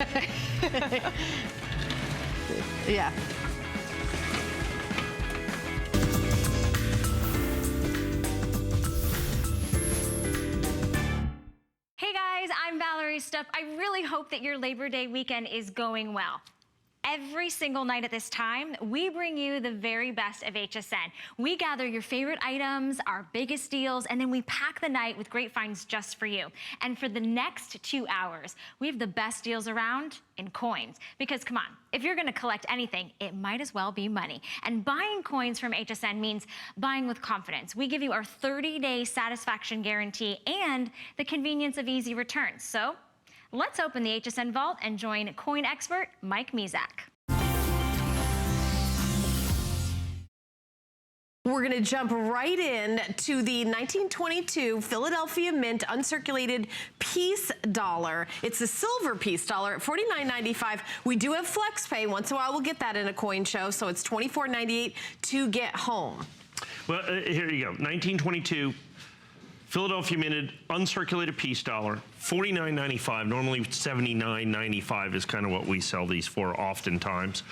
Yeah. Hey guys, I'm Valerie Stupp. I really hope that your Labor Day weekend is going well. Every single night at this time, we bring you the very best of HSN. We gather your favorite items, our biggest deals, and then we pack the night with great finds just for you. And for the next 2 hours, we have the best deals around in coins. Because come on, if you're gonna collect anything, it might as well be money. And buying coins from HSN means buying with confidence. We give you our 30-day satisfaction guarantee and the convenience of easy returns. So let's open the HSN vault and join coin expert Mike Mezak. We're going to jump right in to the 1922 Philadelphia Mint uncirculated piece dollar. It's a silver piece dollar at $49.95. We do have flex pay. Once in a while we'll get that in a coin show, so it's $24.98 to get home. Well, here you go. 1922 Philadelphia minted uncirculated piece dollar, $49.95. Normally $79.95 is kind of what we sell these for oftentimes.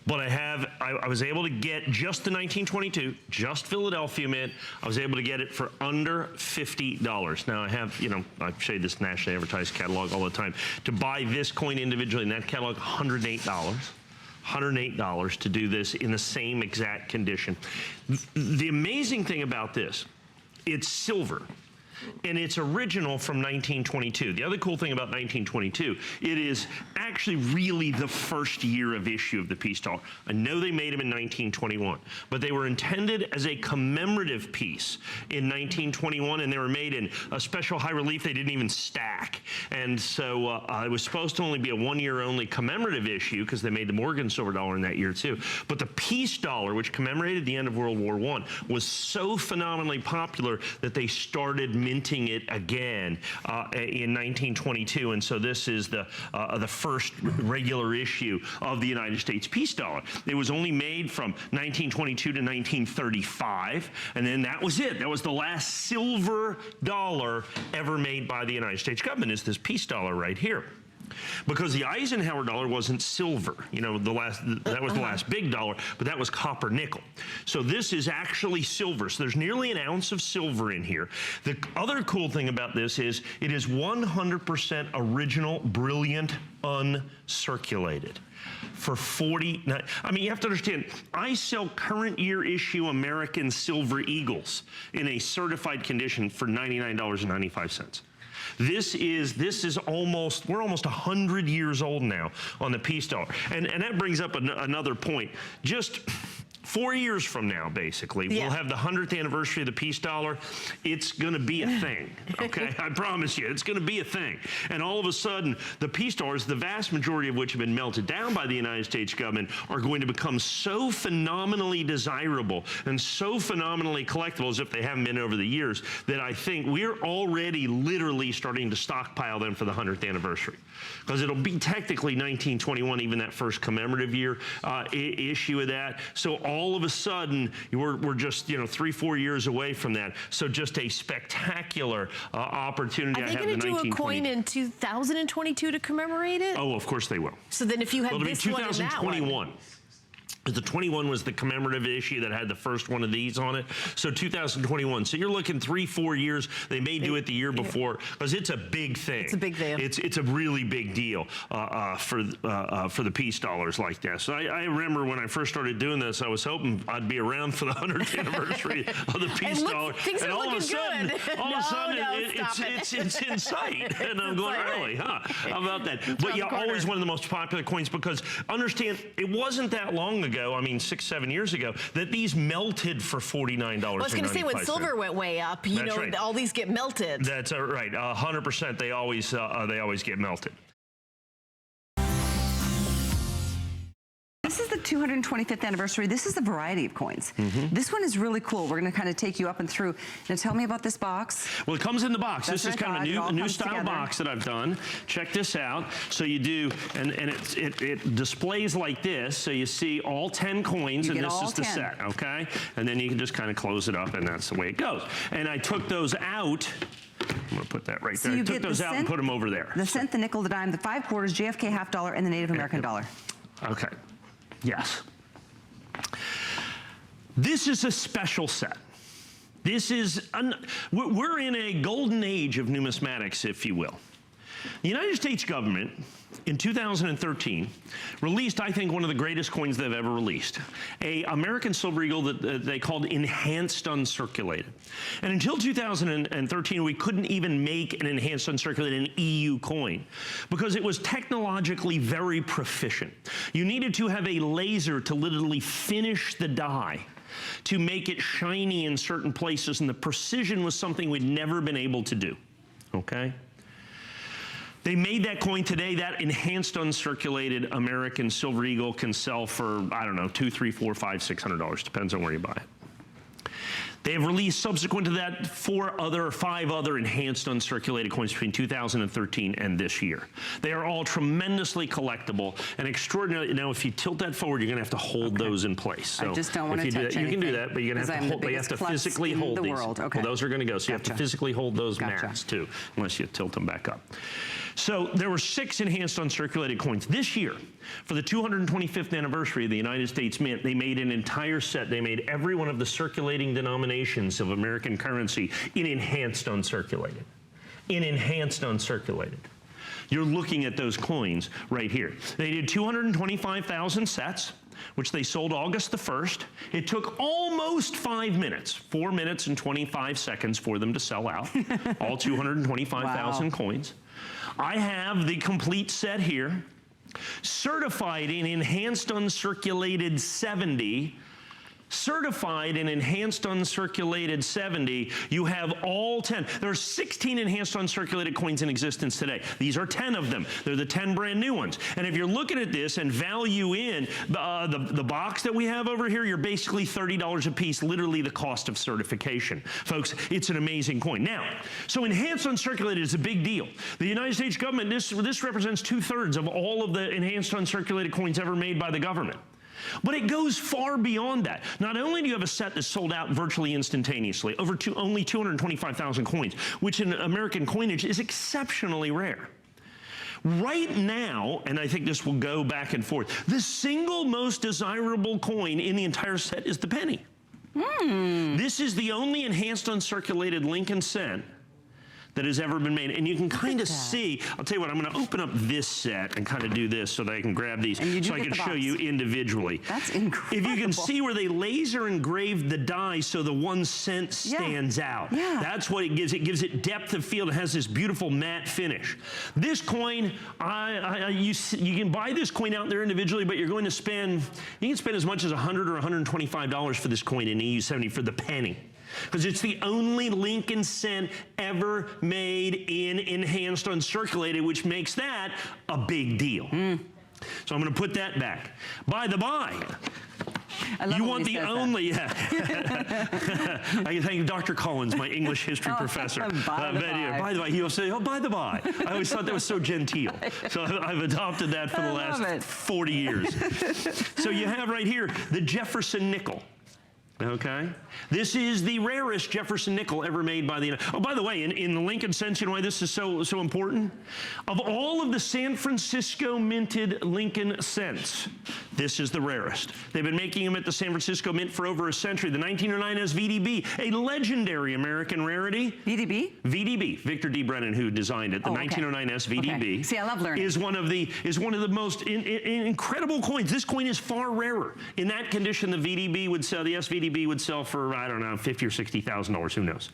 But I was able to get just the 1922, just Philadelphia mint. I was able to get it for under $50. Now I have, you know, I show you this nationally advertised catalog all the time. To buy this coin individually in that catalog, $108. $108 to do this in the same exact condition. The amazing thing about this, it's silver. And it's original from 1922. The other cool thing about 1922, it is actually really the first year of issue of the piece dollar. I know they made them in 1921, but they were intended as a commemorative piece in 1921, and they were made in a special high relief. They didn't even stack. And so it was supposed to only be a one-year only commemorative issue because they made the Morgan silver dollar in that year too. But the piece dollar, which commemorated the end of World War I, was so phenomenally popular that they started minting it again in 1922, and so this is the first regular issue of the United States piece dollar. It was only made from 1922 to 1935, and then that was it. That was the last silver dollar ever made by the United States government, is this piece dollar right here. Because the Eisenhower dollar wasn't silver, you know, that was the last big dollar, but that was copper nickel. So this is actually silver. So there's nearly an ounce of silver in here. The other cool thing about this is it is 100% original, brilliant, uncirculated. For $49, I mean, you have to understand, I sell current year issue American Silver Eagles in a certified condition for $99.95. This is almost, we're almost 100 years old now on the piece dollar. And that brings up another point. Just 4 years from now, basically, we'll have the 100th anniversary of the piece dollar. It's gonna be a thing, okay? I promise you, it's gonna be a thing. And all of a sudden, the piece dollars, the vast majority of which have been melted down by the United States government, are going to become so phenomenally desirable and so phenomenally collectible, as if they haven't been over the years, that I think we're already literally starting to stockpile them for the 100th anniversary. Because it'll be technically 1921, even that first commemorative year issue of that. So all of a sudden, we're just, you know, 3-4 years away from that. So just a spectacular opportunity. Are they going to do a coin in 2022 to commemorate it? Oh, of course they will. So then if you had this one and that one. The 21 was the commemorative issue that had the first one of these on it. So 2021. So you're looking 3-4 years. They may do it the year before, because it's a big thing. It's a big deal. It's a really big deal for the piece dollars like that. So I remember when I first started doing this, I was hoping I'd be around for the 100th anniversary of the piece dollar. Things are looking good. All of a sudden, it's in sight. And I'm going, really, huh? How about that? But yeah, always one of the most popular coins, because understand, it wasn't that long ago, I mean 6-7 years ago, that these melted for $49. Well, I was going to say, when silver went way up, you know, all these get melted. That's right, 100%. They always get melted. This is the 225th anniversary. This is the variety of coins. This one is really cool. We're going to kind of take you up and through. Now tell me about this box. Well, it comes in the box. This is kind of a new style box that I've done. Check this out. So you do, and it displays like this. So you see all 10 coins, and this is the set, okay? And then you can just kind of close it up, and that's the way it goes. And I took those out I'm gonna put that right So there. you I took get those the out cent, and put them over there. The cent, the nickel, the dime, the 5 quarters, JFK half dollar, and the Native American dollar. Okay, yes. This is a special set. This is, we're in a golden age of numismatics, if you will. The United States government, in 2013, released, I think, one of the greatest coins they've ever released. A American silver eagle that they called enhanced uncirculated. And until 2013, we couldn't even make an enhanced uncirculated, an EU coin, because it was technologically very proficient. You needed to have a laser to literally finish the die, to make it shiny in certain places, and the precision was something we'd never been able to do, okay? They made that coin today. That enhanced uncirculated American silver eagle can sell for, I don't know, $200, $300, $400, $500, $600, depends on where you buy it. They have released, subsequent to that, 5 other enhanced uncirculated coins between 2013 and this year. They are all tremendously collectible and extraordinary. Now, if you tilt that forward, you're going to have to hold those in place. So I just don't want to touch anything. You can do that, but you're going to have to hold. But you have to physically hold these. Okay. Well, those are going to go. So you have to physically hold those mats too, unless you tilt them back up. So there were 6 enhanced uncirculated coins. This year, for the 225th anniversary of the United States Mint, they made an entire set. They made every one of the circulating denominations of American currency in enhanced uncirculated. In enhanced uncirculated. You're looking at those coins right here. They did 225,000 sets, which they sold August the 1st. It took almost 5 minutes, 4 minutes and 25 seconds for them to sell out, all 225,000 coins. I have the complete set here, certified in enhanced uncirculated 70, certified in enhanced uncirculated 70, you have all 10. There are 16 enhanced uncirculated coins in existence today. These are 10 of them. They're the 10 brand new ones. And if you're looking at this and value in the box that we have over here, you're basically $30 a piece, literally the cost of certification. Folks, it's an amazing coin. Now, so enhanced uncirculated is a big deal. The United States government, this represents 2/3 of all of the enhanced uncirculated coins ever made by the government. But it goes far beyond that. Not only do you have a set that's sold out virtually instantaneously, only 225,000 coins, which in American coinage is exceptionally rare. Right now, and I think this will go back and forth, the single most desirable coin in the entire set is the penny. This is the only enhanced uncirculated Lincoln cent that has ever been made. And you can kind of see, I'll tell you what, I'm gonna open up this set and kind of do this so that I can grab these so I can show you individually. That's incredible. If you can see where they laser engraved the die so the 1 cent stands out. Yeah. That's what it gives. It gives it depth of field. It has this beautiful matte finish. This coin, you can buy this coin out there individually, but you're going to spend, you can spend as much as $100 or $125 for this coin in EU70 for the penny. Because it's the only Lincoln cent ever made in enhanced uncirculated, which makes that a big deal. So I'm going to put that back. By the by, you want the only, I thank Dr. Collins, my English history professor. By the way, he'll say, oh, by the by. I always thought that was so genteel. So I've adopted that for the last 40 years. So you have right here the Jefferson nickel. Okay, this is the rarest Jefferson nickel ever made by the. Oh, by the way, in the Lincoln cents, you know why this is so important? Of all of the San Francisco minted Lincoln cents, this is the rarest. They've been making them at the San Francisco Mint for over a century. The 1909 SVDB, a legendary American rarity. VDB? VDB, Victor D. Brennan, who designed it. The 1909 SVDB. Okay. See, I love learning. Is one of the most incredible coins. This coin is far rarer. In that condition, the VDB would sell. The SVDB would sell for, I don't know, $50,000 or $60,000, who knows.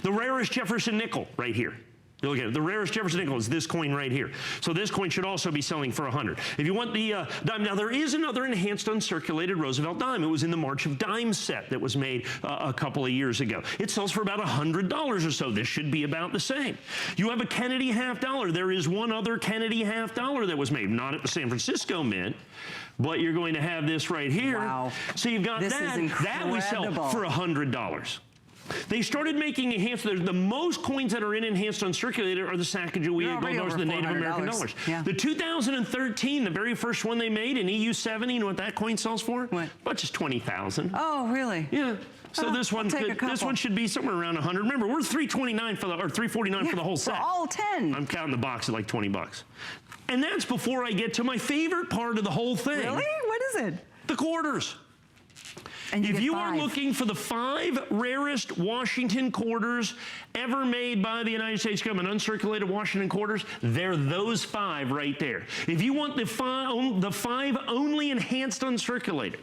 The rarest Jefferson nickel right here. You look at it, the rarest Jefferson nickel is this coin right here. So this coin should also be selling for $100. If you want the dime, now there is another enhanced uncirculated Roosevelt dime. It was in the March of Dimes set that was made a couple of years ago. It sells for about $100 or so. This should be about the same. You have a Kennedy half dollar. There is one other Kennedy half dollar that was made, not at the San Francisco Mint, but you're going to have this right here. Wow. So you've got that we sell for $100. They started making enhanced, the most coins that are in enhanced uncirculated are the Sacagawea gold dollars, the Native American dollars. Yeah. The 2013, the very first one they made in EU70, you know what that coin sells for? What? About just $20,000. Oh, really? Yeah. So this one should be somewhere around 100. Remember, we're $329 for the, or $349 for the whole set. For all 10. I'm counting the box at like 20 bucks. And that's before I get to my favorite part of the whole thing. Really? What is it? The quarters. And if you are 5. looking for the 5 rarest Washington quarters ever made by the United States government, uncirculated Washington quarters, they're those 5 right there. If you want the 5 only enhanced uncirculated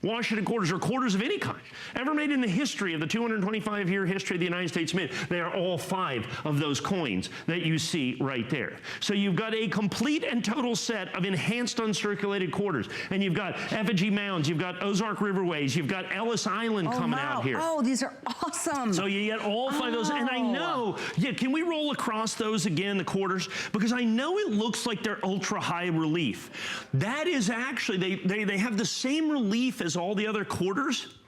Washington quarters, or quarters of any kind, ever made in the history of the 225-year history of the United States Mint, they are all 5 of those coins that you see right there. So you've got a complete and total set of enhanced uncirculated quarters. And you've got effigy mounds, you've got Ozark Riverways, you've got Ellis Island coming out here. Oh, these are awesome. So you get all 5 of those. And I know, can we roll across those again, the quarters? Because I know it looks like they're ultra high relief. That is actually, they have the same relief as all the other quarters.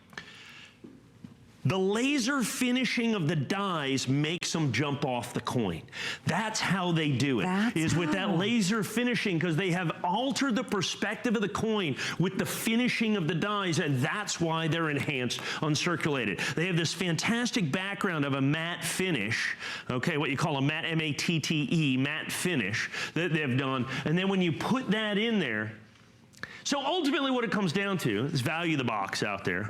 The laser finishing of the dies makes them jump off the coin. That's how they do it, is with that laser finishing, because they have altered the perspective of the coin with the finishing of the dies, and that's why they're enhanced uncirculated. They have this fantastic background of a matte finish, okay, what you call a matte, M-A-T-T-E, matte finish that they've done, and then when you put that in there, so ultimately what it comes down to is value the box out there.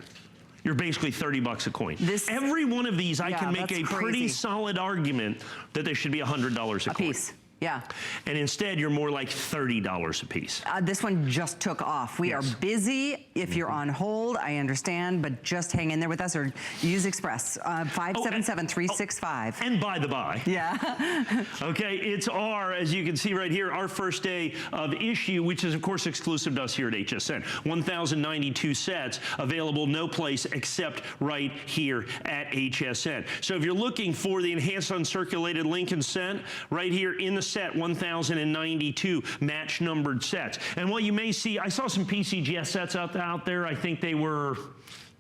You're basically 30 bucks a coin. Every one of these, I can make a pretty solid argument that they should be $100 a piece. Yeah. And instead, you're more like $30 a piece. This one just took off. We are busy. If you're on hold, I understand, but just hang in there with us or use Express. 577-365. And by the by. Yeah. Okay, it's as you can see right here, our first day of issue, which is, of course, exclusive to us here at HSN. 1,092 sets available no place except right here at HSN. So if you're looking for the enhanced uncirculated Lincoln set, right here in the set, 1,092 match numbered sets. And what you may see, I saw some PCGS sets out there. I think they were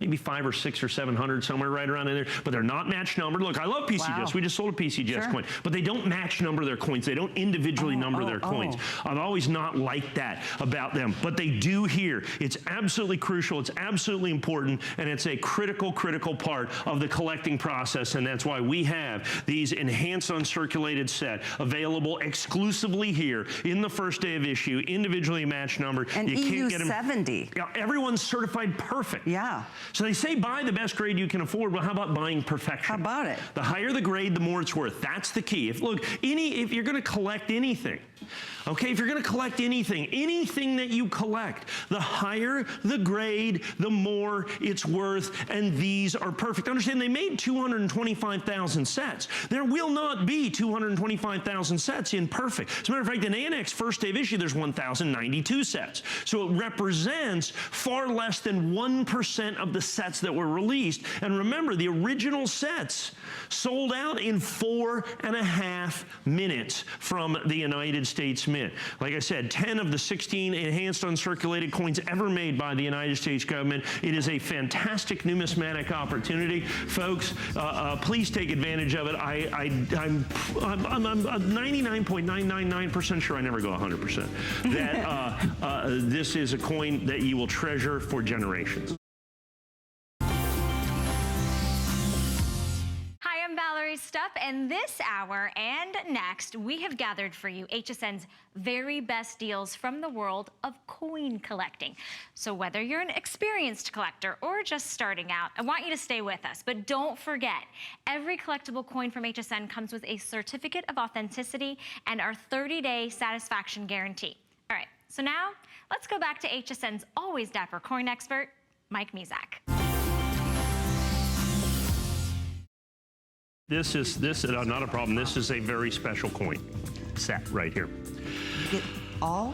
maybe 500 or 600 or 700, somewhere right around in there, but they're not match numbered. Look, I love PCGS. We just sold a PCGS coin, but they don't match number their coins. They don't individually number their coins. I've always not liked that about them, but they do here. It's absolutely crucial. It's absolutely important, and it's a critical part of the collecting process, and that's why we have these enhanced uncirculated set available exclusively here in the first day of issue, individually match numbered. And you can't get them. 70. Yeah, everyone's certified perfect. Yeah. So they say buy the best grade you can afford. Well, how about buying perfection? How about it? The higher the grade, the more it's worth. That's the key. If you're going to collect anything, okay, if you're going to collect anything that you collect, the higher the grade, the more it's worth, and these are perfect. Understand, they made 225,000 sets. There will not be 225,000 sets in perfect. As a matter of fact, in Annex first day of issue, there's 1,092 sets. So it represents far less than 1% of the sets that were released. And remember, the original sets sold out in 4.5 minutes from the United States Mint. Like I said, 10 of the 16 enhanced uncirculated coins ever made by the United States government. It is a fantastic numismatic opportunity. Folks, please take advantage of it. I'm 99.999% sure, I never go 100%, that this is a coin that you will treasure for generations. Stuff, and this hour and next, we have gathered for you HSN's very best deals from the world of coin collecting. So whether you're an experienced collector or just starting out, I want you to stay with us. But don't forget, every collectible coin from HSN comes with a certificate of authenticity and our 30-day satisfaction guarantee. All right, so now let's go back to HSN's always dapper coin expert, Mike Mezak. This is not a problem. This is a very special coin set right here. You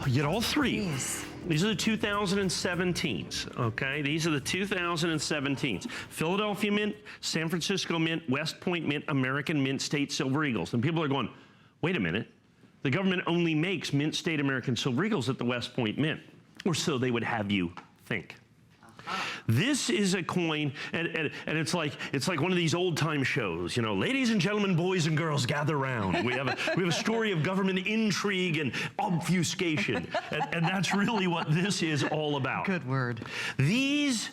get all 3. Jeez. These are the 2017s, okay? These are the 2017s. Philadelphia Mint, San Francisco Mint, West Point Mint, American Mint, State Silver Eagles. And people are going, wait a minute. The government only makes Mint State American Silver Eagles at the West Point Mint. Or so they would have you think. This is a coin, and it's like one of these old time shows, you know, ladies and gentlemen, boys and girls, gather round. We have a story of government intrigue and obfuscation, and that's really what this is all about. Good word. These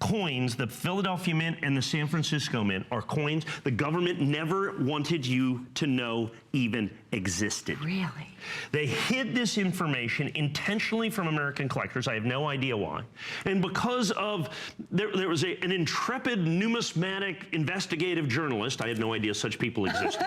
coins, the Philadelphia Mint and the San Francisco Mint, are coins the government never wanted you to know even existed. Really? They hid this information intentionally from American collectors. I have no idea why. And because of, there was an intrepid numismatic investigative journalist, I had no idea such people existed,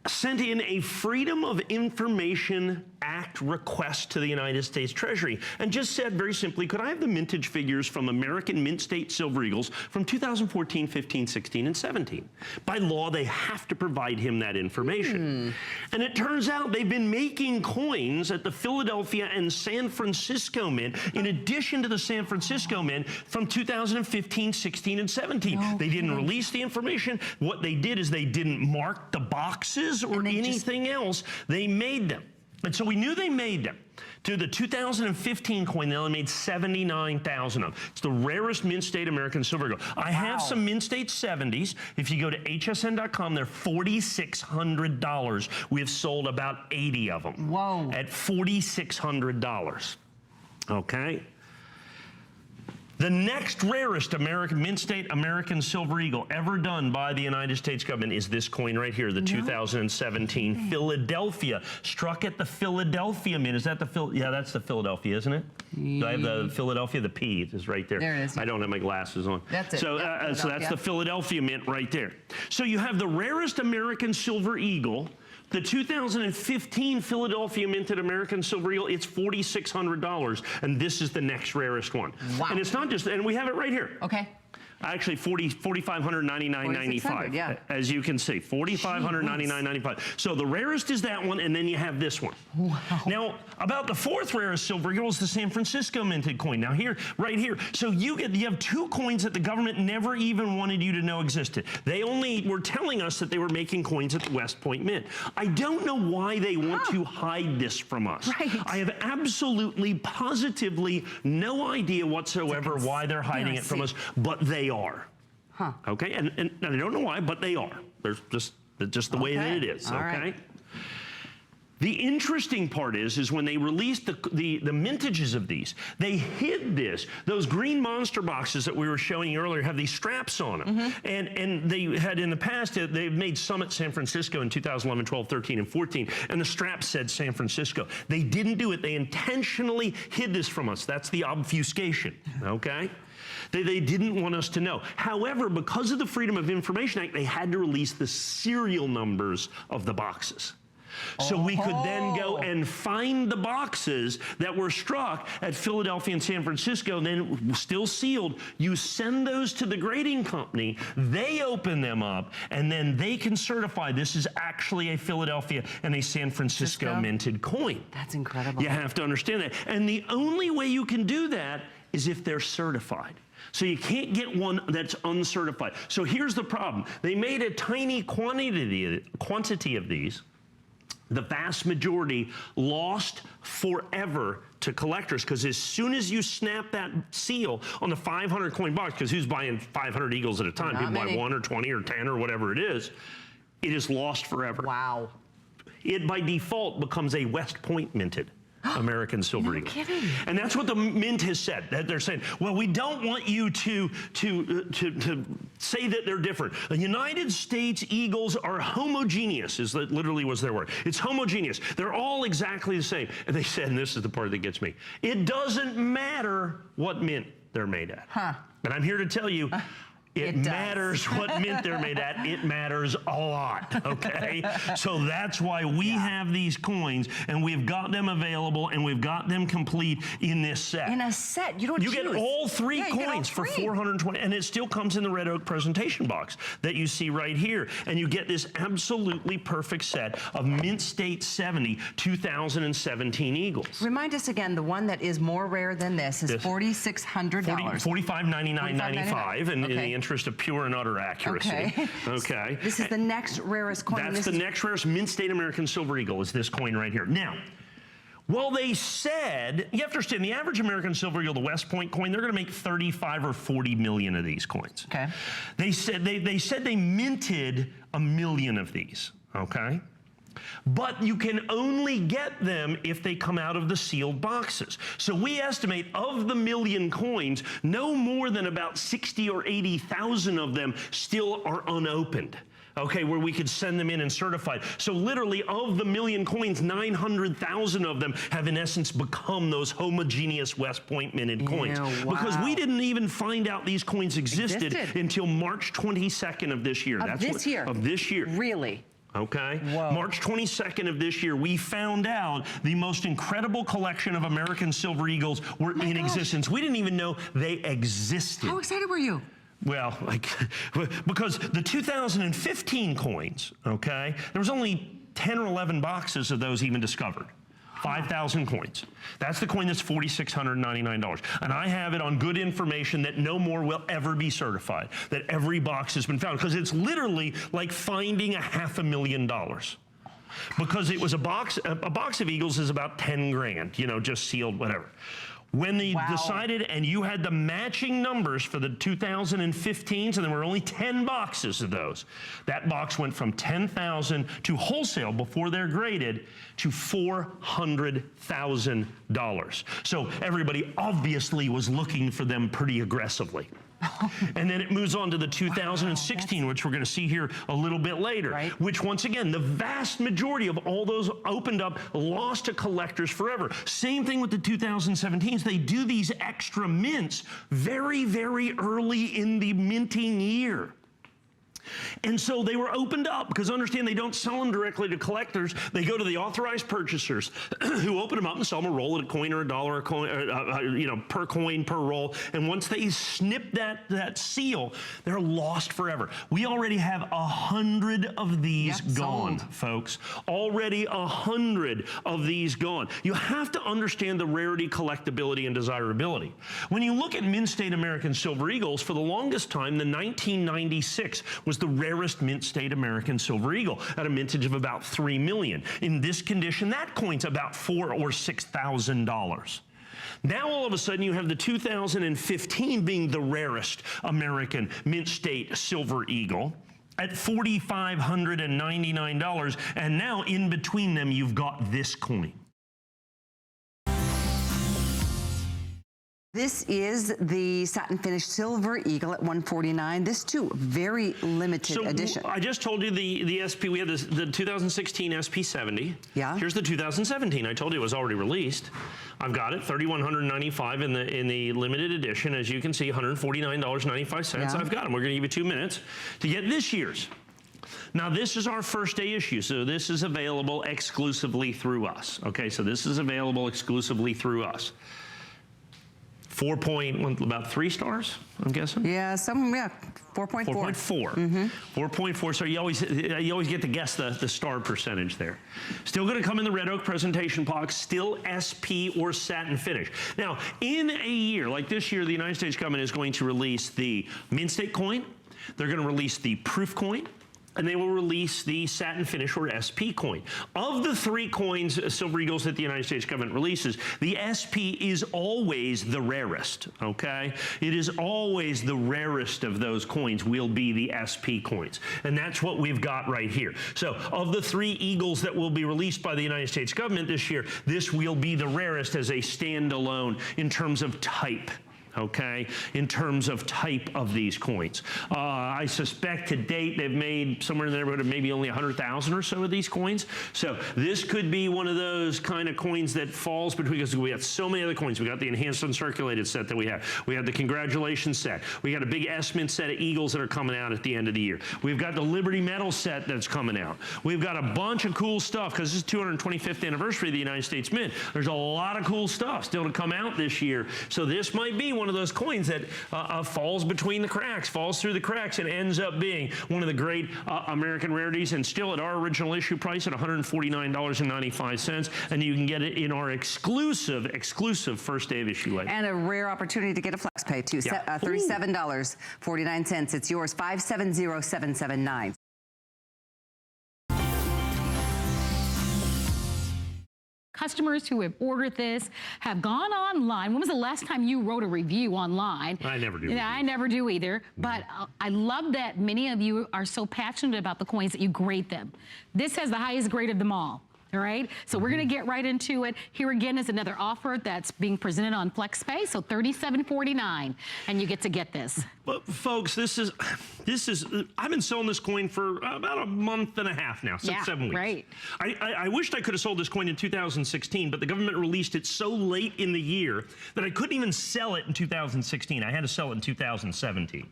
sent in a Freedom of Information Act request to the United States Treasury and just said very simply, could I have the mintage figures from American Mint State Silver Eagles from 2014, 15, 16, and 17? By law, they have to provide him that information. And it turns out they've been making coins at the Philadelphia and San Francisco Mint, in addition to the San Francisco Mint, from 2015, 16, and 17. They didn't release the information. What they did is they didn't mark the boxes or anything else. They made them. And so we knew they made them. To the 2015 coin, they only made 79,000 of them. It's the rarest Mint State American Silver Eagle. I have some Mint State 70s. If you go to hsn.com, they're $4,600. We have sold about 80 of them. Whoa. At $4,600. Okay? The next rarest American Mint State American Silver Eagle ever done by the United States government is this coin right here, the 2017 Philadelphia, struck at the Philadelphia Mint. Is that the yeah, that's the Philadelphia, isn't it? Do I have the Philadelphia? The P is right there. There it is. I don't have my glasses on. That's it. So, so that's the Philadelphia Mint right there. So you have the rarest American Silver Eagle. The 2015 Philadelphia Minted American Silver Eagle, it's $4,600, and this is the next rarest one. Wow. And it's not just, and we have it right here. Okay. Actually, $4,599.95. Yeah. As you can see, $4,599.95. So the rarest is that one, and then you have this one. Wow. Now, about the fourth rarest silver eagle is the San Francisco minted coin. Now here, right here, so you have two coins that the government never even wanted you to know existed. They only were telling us that they were making coins at the West Point Mint. I don't know why they want to hide this from us. Right. I have absolutely, positively no idea whatsoever why they're hiding it from us, but they are. Huh. Okay, and I don't know why, but they are. There's just the way that it is. All okay. right. The interesting part is when they released the mintages of these, they hid this. Those green monster boxes that we were showing you earlier have these straps on them. And they had in the past, they've made some at San Francisco in 2011, 12, 13, and 14, and the strap said San Francisco. They didn't do it. They intentionally hid this from us. That's the obfuscation, okay? They didn't want us to know. However, because of the Freedom of Information Act, they had to release the serial numbers of the boxes. So we could then go and find the boxes that were struck at Philadelphia and San Francisco, and then still sealed. You send those to the grading company, they open them up, and then they can certify this is actually a Philadelphia and a San Francisco minted coin. That's incredible. You have to understand that. And the only way you can do that is if they're certified. So you can't get one that's uncertified. So here's the problem. They made a tiny quantity of these. The vast majority lost forever to collectors, because as soon as you snap that seal on the 500 coin box, because who's buying 500 Eagles at a time? People buy 1 or 20 or 10 or whatever it is lost forever. Wow. It by default becomes a West Point minted American Silver Eagle. Kidding. And that's what the Mint has said. That they're saying, well, we don't want you to say that they're different. The United States Eagles are homogeneous, is literally was their word. It's homogeneous. They're all exactly the same. And they said, and this is the part that gets me, it doesn't matter what mint they're made at. Huh. And I'm here to tell you, it does. matters what mint they're made at. It matters a lot, okay? So that's why we have these coins, and we've got them available, and we've got them complete in this set. In a set, you don't You choose. get all three Yeah, you get all coins for three. $420, and it still comes in the red oak presentation box that you see right here. And you get this absolutely perfect set of Mint State 70 2017 Eagles. Remind us again, the one that is more rare than this is $4,600. $45.99.95, and in the Okay. interest of pure and utter accuracy. Okay. Okay. This is the next rarest coin. That's the next rarest Mint State American Silver Eagle, is this coin right here. Now, well, they said, you have to understand, the average American Silver Eagle, the West Point coin, they're going to make 35 or 40 million of these coins. Okay. They said they minted 1 million of these, okay? But you can only get them if they come out of the sealed boxes. So we estimate of the million coins, no more than about 60 or 80,000 of them still are unopened. Okay, where we could send them in and certified. So literally of the million coins, 900,000 of them have in essence become those homogeneous West Point minted coins. Yeah, wow. Because we didn't even find out these coins existed until March 22nd of this year. Of this year? Really? Okay. Whoa. March 22nd of this year, we found out the most incredible collection of American Silver Eagles were in existence. We didn't even know they existed. How excited were you? Well, because the 2015 coins, okay, there was only 10 or 11 boxes of those even discovered. 5,000 coins. That's the coin that's $4,699. And I have it on good information that no more will ever be certified, that every box has been found, because it's literally like finding $500,000. Because it was a box of Eagles is about 10 grand, you know, just sealed, whatever. When they decided, and you had the matching numbers for the 2015s, and there were only 10 boxes of those, that box went from 10,000 to wholesale before they're graded to $400,000. So everybody obviously was looking for them pretty aggressively. And then it moves on to the 2016, which we're going to see here a little bit later, which once again, the vast majority of all those opened up, lost to collectors forever. Same thing with the 2017s. They do these extra mints very, very early in the minting year. And so they were opened up, because understand they don't sell them directly to collectors. They go to the authorized purchasers who open them up and sell them a roll at a coin or a dollar a coin, you know, per coin, per roll. And once they snip that seal, they're lost forever. We already have 100 of these gone, folks. Already 100 of these gone. You have to understand the rarity, collectability, and desirability. When you look at mint state American Silver Eagles, for the longest time, the 1996 was the rarest mint state American Silver Eagle at a mintage of about 3 million. In this condition, that coin's about $4,000 or $6,000. Now all of a sudden you have the 2015 being the rarest American mint state Silver Eagle at $4,599, and now in between them you've got this coin. This is the satin finished Silver Eagle at $149. This too, very limited edition. I just told you the SP, we had the 2016 SP70. Yeah. Here's the 2017. I told you it was already released. I've got it, $3,195 in the limited edition. As you can see, $149.95. Yeah. I've got them. We're going to give you 2 minutes to get this year's. Now, this is our first day issue, so this is available exclusively through us. Okay, so this is available exclusively through us. About 3 stars, I'm guessing? Yeah, 4.4. 4.4. 4.4, so you always get to guess the star percentage there. Still going to come in the red oak presentation box, still SP or satin finish. Now, in a year, like this year, the United States government is going to release the mint state coin, they're going to release the proof coin, and they will release the satin finish or SP coin. Of the 3 coins, Silver Eagles, that the United States government releases, the SP is always the rarest, okay? It is always the rarest of those coins will be the SP coins. And that's what we've got right here. So of the 3 Eagles that will be released by the United States government this year, this will be the rarest as a standalone in terms of type. Okay, in terms of type of these coins. I suspect to date they've made somewhere in the neighborhood of maybe only 100,000 or so of these coins. So this could be one of those kind of coins that falls between, because we have so many other coins. We got the enhanced uncirculated set that we have. We have the congratulations set. We got a big S-Mint set of Eagles that are coming out at the end of the year. We've got the Liberty Metal set that's coming out. We've got a bunch of cool stuff, because this is 225th anniversary of the United States Mint. There's a lot of cool stuff still to come out this year. So this might be one of those coins that falls between the cracks, falls through the cracks, and ends up being one of the great American rarities, and still at our original issue price at $149.95, and you can get it in our exclusive first day of issue late. And a rare opportunity to get a flex pay too, $37.49. It's yours, 570779. customers who have ordered this have gone online. When was the last time you wrote a review online? I never do. Yeah, I never do either. But I love that many of you are so passionate about the coins that you grade them. This has the highest grade of them all. All right, so we're going to get right into it. Here again is another offer that's being presented on FlexPay, so $37.49, and you get to get this. But folks, this is. I've been selling this coin for about a month and a half now, 7 weeks. Right. I wished I could have sold this coin in 2016, but the government released it so late in the year that I couldn't even sell it in 2016. I had to sell it in 2017.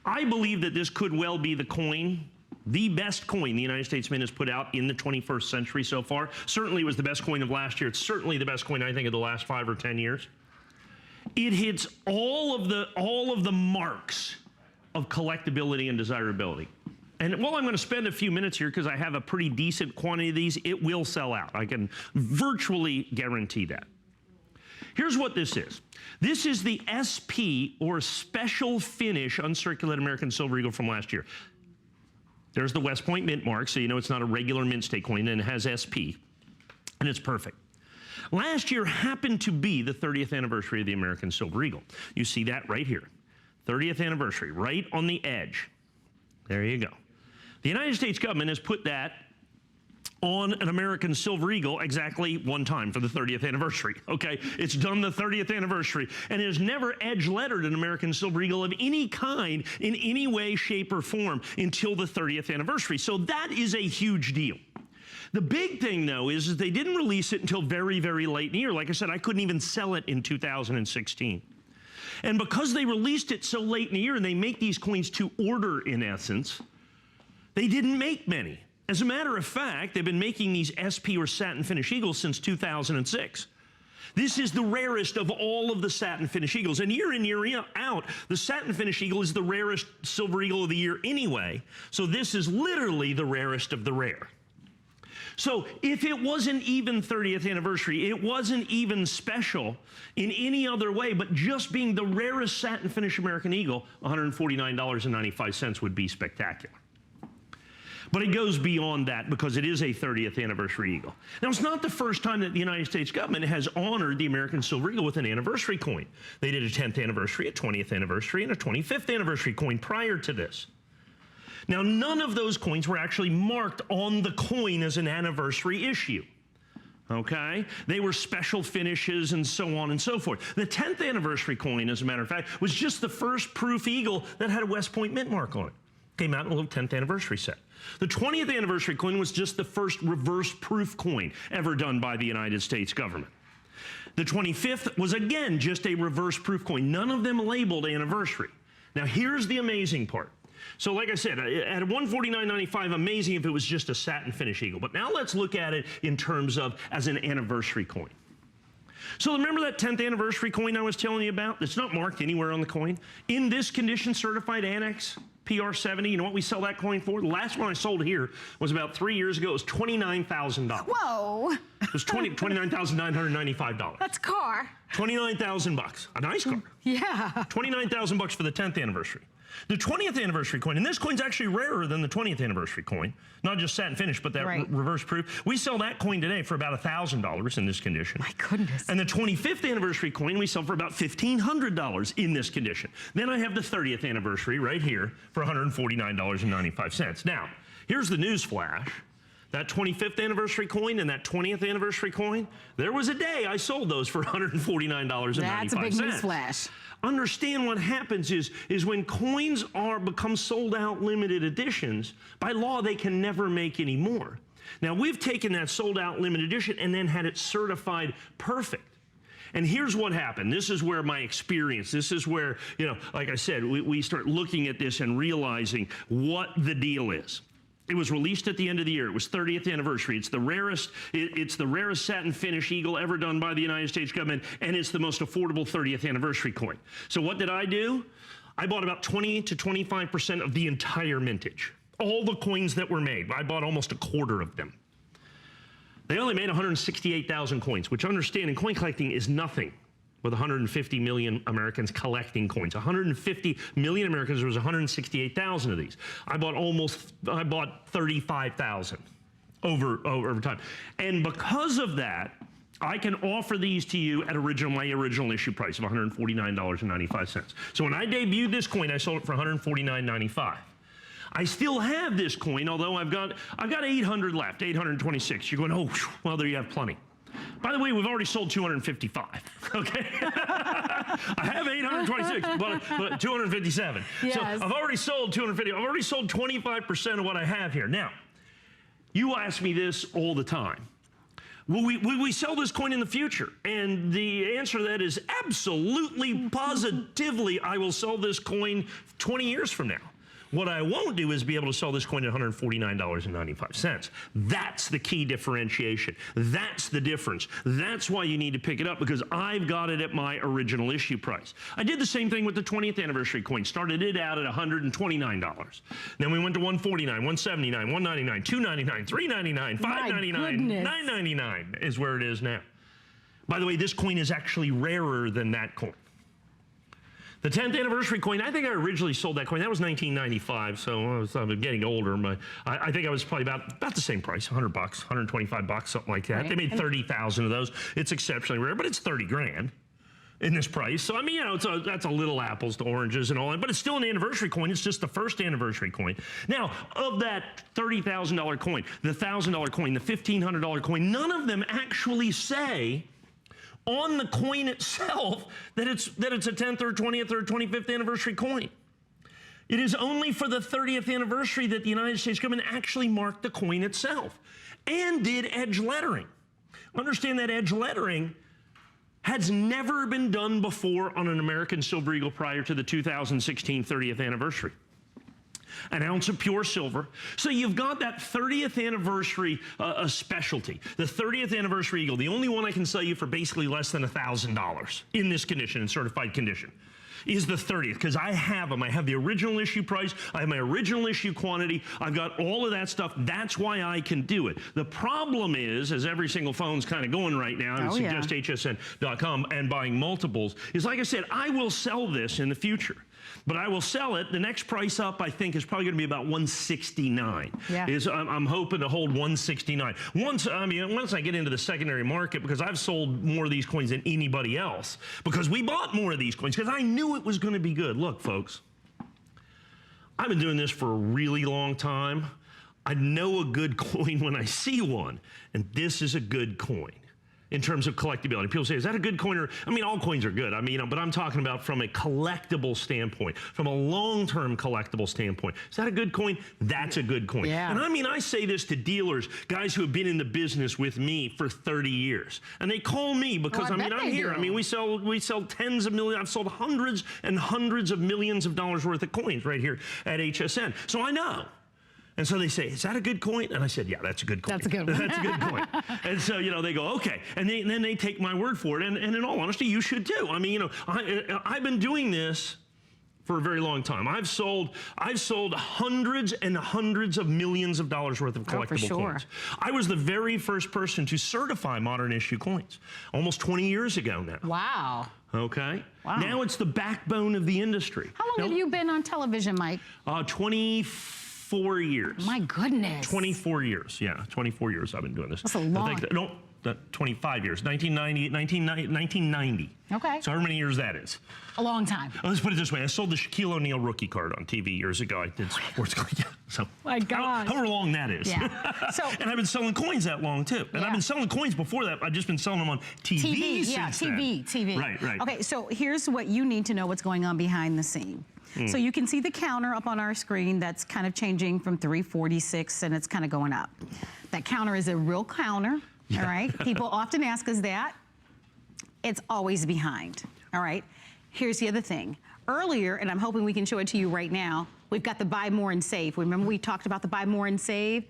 I believe that this could well be the coin. The best coin the United States Mint has put out in the 21st century so far. Certainly was the best coin of last year. It's certainly the best coin, I think, of the last 5 or 10 years. It hits all of the marks of collectability and desirability. And while I'm going to spend a few minutes here because I have a pretty decent quantity of these, it will sell out. I can virtually guarantee that. Here's what this is. This is the SP, or Special Finish Uncirculated American Silver Eagle from last year. There's the West Point Mint mark, so you know it's not a regular mint state coin, and it has SP, and it's perfect. Last year happened to be the 30th anniversary of the American Silver Eagle. You see that right here. 30th anniversary, right on the edge. There you go. The United States government has put that on an American Silver Eagle exactly one time for the 30th anniversary, okay? It's done the 30th anniversary, and it has never edge-lettered an American Silver Eagle of any kind in any way, shape, or form until the 30th anniversary. So that is a huge deal. The big thing, though, is that they didn't release it until very, very late in the year. Like I said, I couldn't even sell it in 2016. And because they released it so late in the year, and they make these coins to order, in essence, they didn't make many. As a matter of fact, they've been making these SP, or satin finish eagles, since 2006. This is the rarest of all of the satin finish eagles. And year in, year out, the satin finish eagle is the rarest silver eagle of the year anyway. So this is literally the rarest of the rare. So if it wasn't even 30th anniversary, it wasn't even special in any other way, but just being the rarest satin finish American eagle, $149.95 would be spectacular. But it goes beyond that because it is a 30th anniversary eagle. Now, it's not the first time that the United States government has honored the American Silver Eagle with an anniversary coin. They did a 10th anniversary, a 20th anniversary, and a 25th anniversary coin prior to this. Now, none of those coins were actually marked on the coin as an anniversary issue. Okay? They were special finishes and so on and so forth. The 10th anniversary coin, as a matter of fact, was just the first proof eagle that had a West Point Mint mark on it. Came out in a little 10th anniversary set. The 20th anniversary coin was just the first reverse proof coin ever done by the United States government. The 25th was, again, just a reverse proof coin. None of them labeled anniversary. Now, here's the amazing part. So like I said, at $149.95, amazing if it was just a satin finish eagle. But now let's look at it in terms of as an anniversary coin. So remember that 10th anniversary coin I was telling you about? It's not marked anywhere on the coin. In this condition, certified annex, PR70, you know what we sell that coin for? The last one I sold here was about 3 years ago. It was $29,000. Whoa. It was $29,995. That's a car. 29,000 bucks. A nice car. Yeah. 29,000 bucks for the 10th anniversary. The 20th anniversary coin, and this coin's actually rarer than the 20th anniversary coin, not just satin finish, but that reverse proof. We sell that coin today for about $1,000 in this condition. My goodness. And the 25th anniversary coin we sell for about $1,500 in this condition. Then I have the 30th anniversary right here for $149.95. Now, here's the news flash. That 25th anniversary coin and that 20th anniversary coin, there was a day I sold those for $149.95. That's a big news flash. Understand what happens is when coins become sold out limited editions, by law they can never make any more. Now we've taken that sold out limited edition and then had it certified perfect. And here's what happened. This is where my experience, this is where, you know, like I said, we start looking at this and realizing what the deal is. It was released at the end of the year. It was 30th anniversary. It's the rarest. It's the rarest satin finish eagle ever done by the United States government, and it's the most affordable 30th anniversary coin. So what did I do? I bought about 20 to 25% of the entire mintage. All the coins that were made. I bought almost a quarter of them. They only made 168,000 coins, which, understand, in coin collecting is nothing with 150 million Americans collecting coins. 150 million Americans, there was 168,000 of these. I bought 35,000. over time. And because of that, I can offer these to you at my original issue price of $149.95. So when I debuted this coin, I sold it for $149.95. I still have this coin, although I've got 800 left, 826. You're going, oh, well, there you have plenty. By the way, we've already sold 255, okay? I have 826, but 257. Yes. So I've already sold 250. I've already sold 25% of what I have here. Now, you ask me this all the time. Will we sell this coin in the future? And the answer to that is absolutely, positively, I will sell this coin 20 years from now. What I won't do is be able to sell this coin at $149.95. That's the key differentiation. That's the difference. That's why you need to pick it up, because I've got it at my original issue price. I did the same thing with the 20th anniversary coin. Started it out at $129. Then we went to $149, $179, $199, $299, $399, $599, $999 is where it is now. By the way, this coin is actually rarer than that coin. The 10th anniversary coin, I think I originally sold that coin. That was 1995, so I'm getting older. But I think I was probably about the same price, $100, $125, something like that. Right. They made 30,000 of those. It's exceptionally rare, but it's 30 grand in this price. So I mean, you know, that's a little apples to oranges and all that, but it's still an anniversary coin. It's just the first anniversary coin. Now, of that $30,000 coin, the $1,000 coin, the $1,500 coin, none of them actually say on the coin itself that it's a 10th or 20th or 25th anniversary coin. It is only for the 30th anniversary that the United States government actually marked the coin itself and did edge lettering. Understand that edge lettering has never been done before on an American Silver Eagle prior to the 2016 30th anniversary. An ounce of pure silver. So you've got that 30th anniversary specialty. The 30th anniversary Eagle, the only one I can sell you for basically less than $1,000 in this condition, in certified condition, is the 30th, because I have them. I have the original issue price. I have my original issue quantity. I've got all of that stuff. That's why I can do it. The problem is, as every single phone's kind of going right now, I would suggest hsn.com and buying multiples, is like I said, I will sell this in the future. But I will sell it. The next price up, I think, is probably going to be about $169. Yeah. I'm hoping to hold $169. Once I get into the secondary market, because I've sold more of these coins than anybody else, because we bought more of these coins, because I knew it was going to be good. Look, folks, I've been doing this for a really long time. I know a good coin when I see one, and this is a good coin. In terms of collectability. People say, is that a good coin? Or, I mean, all coins are good. I mean, but I'm talking about from a collectible standpoint, from a long-term collectible standpoint. Is that a good coin? That's a good coin. Yeah. And I mean, I say this to dealers, guys who have been in the business with me for 30 years. And they call me because, I mean, I'm here. I mean, we sell tens of millions. I've sold hundreds and hundreds of millions of dollars worth of coins right here at HSN. So I know. And so they say, is that a good coin? And I said, yeah, that's a good coin. That's a good one. That's a good coin. And so, you know, they go, okay. And then they take my word for it. And in all honesty, you should too. I mean, you know, I've been doing this for a very long time. I've sold hundreds and hundreds of millions of dollars worth of collectible coins. I was the very first person to certify modern issue coins almost 20 years ago now. Wow. Okay. Wow. Now it's the backbone of the industry. How long have you been on television, Mike? 24 years. My goodness. 24 years. Yeah, 24 years I've been doing this. That's a long. 25 years. 1990. Okay. So how many years that is? A long time. Let's put it this way. I sold the Shaquille O'Neal rookie card on TV years ago. I did sports cards. Yeah. So my God. However long that is. Yeah. So, and I've been selling coins that long too. And I've been selling coins before that. I've just been selling them on TV since then. TV. Right. Okay, so here's what you need to know what's going on behind the scene. So you can see the counter up on our screen that's kind of changing from 346 and it's kind of going up. That counter is a real counter, all right? People often ask us that. It's always behind, all right? Here's the other thing. Earlier, and I'm hoping we can show it to you right now, we've got the buy more and save. Remember we talked about the buy more and save?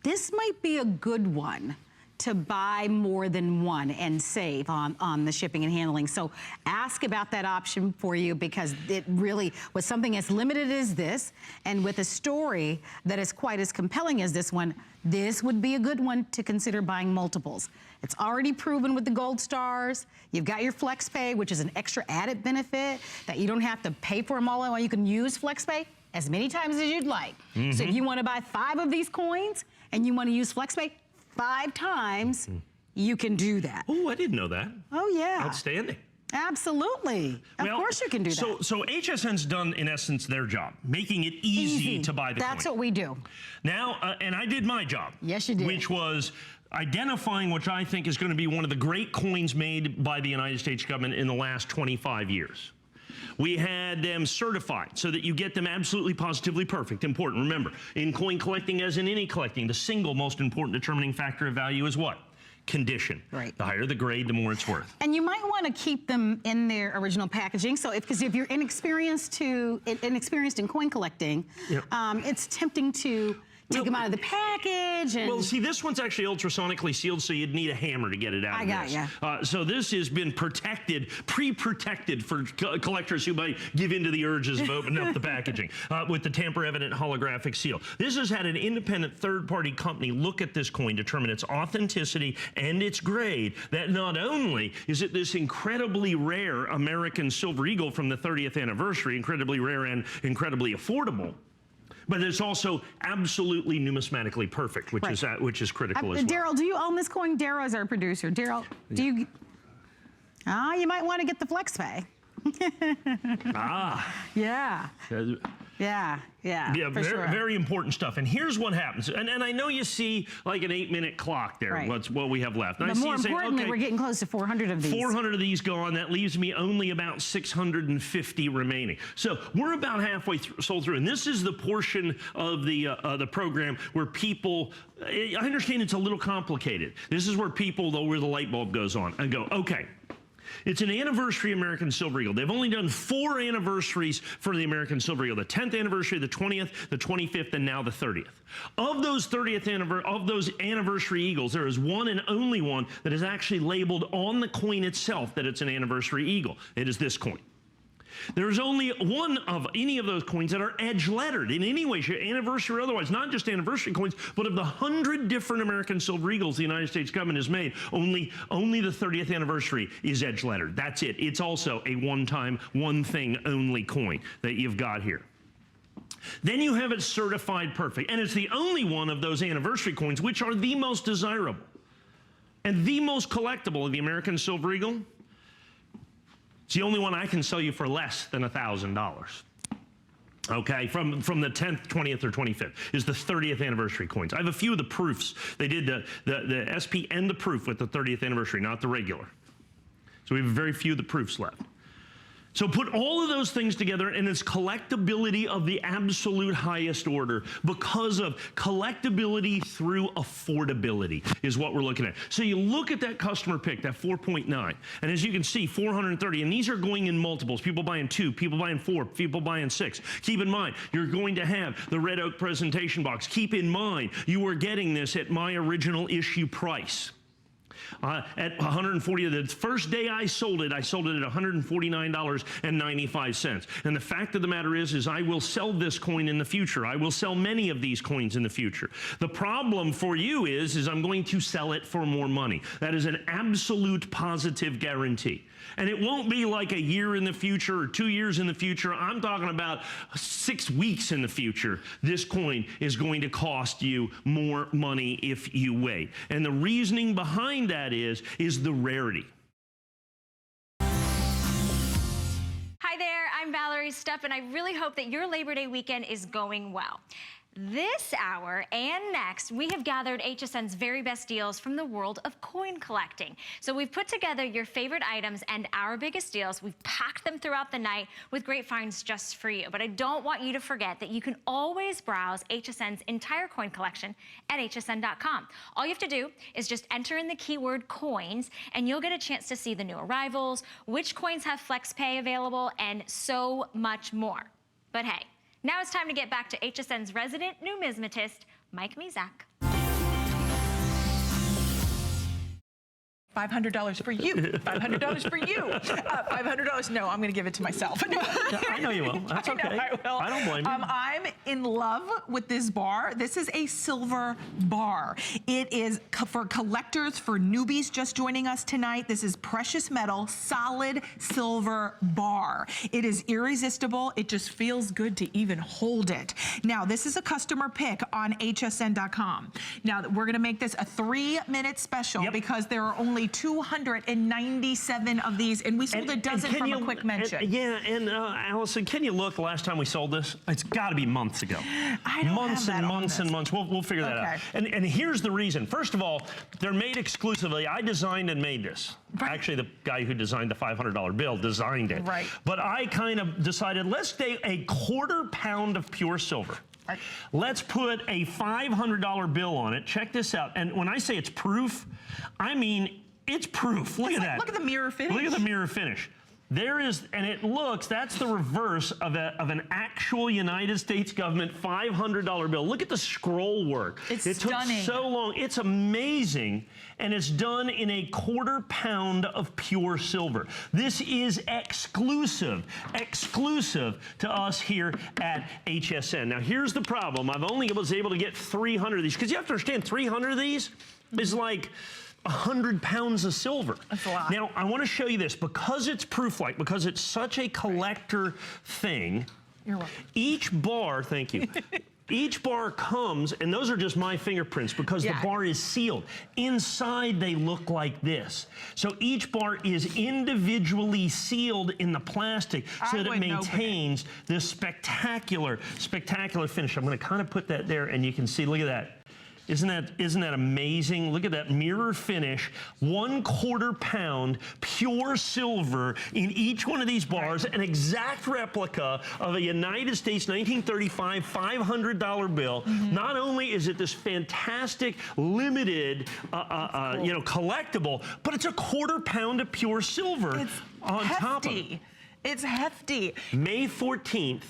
This might be a good one to buy more than one and save on the shipping and handling. So ask about that option for you, because it really was something as limited as this, and with a story that is quite as compelling as this one, this would be a good one to consider buying multiples. It's already proven with the gold stars. You've got your FlexPay, which is an extra added benefit that you don't have to pay for them all. You can use FlexPay as many times as you'd like. So if you want to buy 5 of these coins and you want to use FlexPay 5 times, you can do that. Oh, I didn't know that. Oh, yeah. Outstanding. Absolutely. Of course you can do that. So HSN's done, in essence, their job, making it easy to buy the coin. That's what we do. Now, and I did my job. Yes, you did. Which was identifying which I think is going to be one of the great coins made by the United States government in the last 25 years. We had them certified so that you get them absolutely positively perfect. Important. Remember, in coin collecting, as in any collecting, the single most important determining factor of value is what? Condition. Right. The higher the grade, the more it's worth. And you might want to keep them in their original packaging. So, because if you're inexperienced in coin collecting, Yep. it's tempting to take them out of the package. And Well, see, this one's actually ultrasonically sealed, so you'd need a hammer to get it out. I got ya. So this has been protected, pre-protected for collectors who might give in to the urges of opening up the packaging with the tamper-evident holographic seal. This has had an independent third-party company look at this coin, determine its authenticity and its grade. That not only is it this incredibly rare American Silver Eagle from the 30th anniversary, incredibly rare and incredibly affordable, but it's also absolutely numismatically perfect, which is critical as well. Daryl, do you own this coin? Daryl is our producer. Daryl, do you? You might want to get the FlexPay. Yeah. Yeah, Yeah, very important stuff. And here's what happens. And I know you see like an 8-minute clock there, Right. what we have left. And But I see more you saying, importantly, okay, we're getting close to 400 of these. 400 of these gone. That leaves me only about 650 remaining. So we're about halfway sold through. And this is the portion of the program where people, I understand it's a little complicated. This is where people, though, where the light bulb goes on and go, okay, it's an anniversary American Silver Eagle. They've only done 4 anniversaries for the American Silver Eagle: the 10th anniversary, the 20th, the 25th, and now the 30th. Of those anniversary Eagles, there is one and only one that is actually labeled on the coin itself that it's an anniversary Eagle. It is this coin. There's only one of any of those coins that are edge lettered in any way, anniversary or otherwise, not just anniversary coins, but of the 100 different American Silver Eagles the United States government has made, only the 30th anniversary is edge lettered. That's it. It's also a one-time, one-thing only coin that you've got here. Then you have it certified perfect, and it's the only one of those anniversary coins which are the most desirable and the most collectible of the American Silver Eagle. It's the only one I can sell you for less than $1,000. Okay, from the 10th, 20th, or 25th is the 30th anniversary coins. I have a few of the proofs. They did the SP and the proof with the 30th anniversary, not the regular. So we have very few of the proofs left. So put all of those things together, and it's collectability of the absolute highest order because of collectability through affordability is what we're looking at. So you look at that customer pick, that 4.9, and as you can see, 430, and these are going in multiples. People buying 2, people buying 4, people buying 6. Keep in mind, you're going to have the red oak presentation box. Keep in mind, you are getting this at my original issue price. At $140, the first day I sold it at $149.95. And the fact of the matter is I will sell this coin in the future. I will sell many of these coins in the future. The problem for you is I'm going to sell it for more money. That is an absolute positive guarantee. And it won't be like a year in the future or 2 years in the future. I'm talking about 6 weeks in the future. This coin is going to cost you more money if you wait. And the reasoning behind that is the rarity. Hi there, I'm Valerie Stupp, and I really hope that your Labor Day weekend is going well. This hour and next, we have gathered HSN's very best deals from the world of coin collecting. So we've put together your favorite items and our biggest deals. We've packed them throughout the night with great finds just for you. But I don't want you to forget that you can always browse HSN's entire coin collection at hsn.com. All you have to do is just enter in the keyword coins, and you'll get a chance to see the new arrivals, which coins have FlexPay available, and so much more. But hey, now it's time to get back to HSN's resident numismatist, Mike Mizak. $500 for you. $500 for you. $500. No, I'm going to give it to myself. No. Yeah, I know you will. That's okay. I will. I don't blame you. I'm in love with this bar. This is a silver bar. It is for collectors, for newbies just joining us tonight. This is precious metal, solid silver bar. It is irresistible. It just feels good to even hold it. Now, this is a customer pick on hsn.com. Now, we're going to make this a 3-minute special because there are only 297 of these, and we sold a dozen from a quick mention. Allison, can you look last time we sold this? It's got to be months ago. I don't months have that and on months this. and months. We'll figure that out. And here's the reason. First of all, they're made exclusively. I designed and made this. Right. Actually, the guy who designed the $500 bill designed it. Right. But I kind of decided, let's take a 1/4 pound of pure silver. Right. Let's put a $500 bill on it. Check this out. And when I say it's proof, I mean it's proof. Look at that. Look at the mirror finish. Look at the mirror finish. There is, and it looks, that's the reverse of an actual United States government $500 bill. Look at the scroll work. It's it stunning. took so long. It's amazing, and it's done in a 1/4 pound of pure silver. This is exclusive to us here at HSN. Now, here's the problem. I've only was able to get 300 of these, because you have to understand, 300 of these is like 100 pounds of silver. That's a lot. Now, I want to show you this. Because it's proof-like, because it's such a collector thing, You're welcome. each bar, thank you, each bar comes, and those are just my fingerprints because the bar is sealed. Inside, they look like this. So each bar is individually sealed in the plastic so that it maintains this spectacular finish. I'm going to kind of put that there, and you can see, look at that. Isn't that amazing? Look at that mirror finish, 1/4 pound pure silver in each one of these bars, an exact replica of a United States 1935 $500 bill. Not only is it this fantastic limited, collectible, but it's a 1/4 pound of pure silver on top of it. It's hefty. May 14th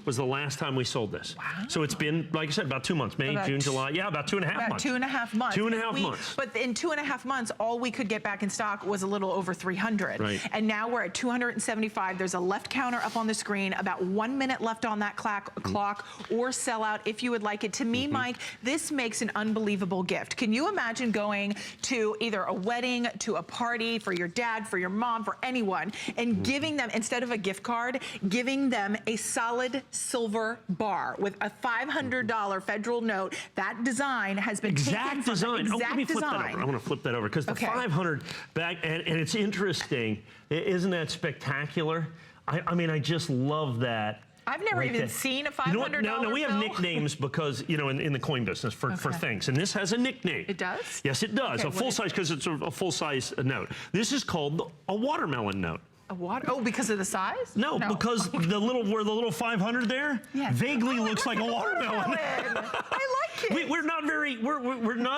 was the last time we sold this. Wow. So it's been, like I said, about 2 months. May, June, July. Yeah, about 2.5 months. About 2.5 months. 2.5 months. But in 2.5 months, all we could get back in stock was a little over 300. Right. And now we're at 275. There's a left counter up on the screen. About 1 minute left on that clock or sell out if you would like it. To me, Mike, this makes an unbelievable gift. Can you imagine going to either a wedding, to a party for your dad, for your mom, for anyone, and giving them, instead of a gift card, giving them a solid silver bar with a $500 federal note? That design has been taken from Let me flip that over. I'm going to flip that over because the 500 back, and it's interesting. Isn't that spectacular? I mean, I just love that. I've never even seen a $500 No, we have nicknames because, in the coin business for things. And this has a nickname. It does? Yes, it does. Okay, a full size, because it's a full size note. This is called a watermelon note. A water? Oh, because of the size? No, because the little 500 there vaguely looks like a watermelon. I like it. We're not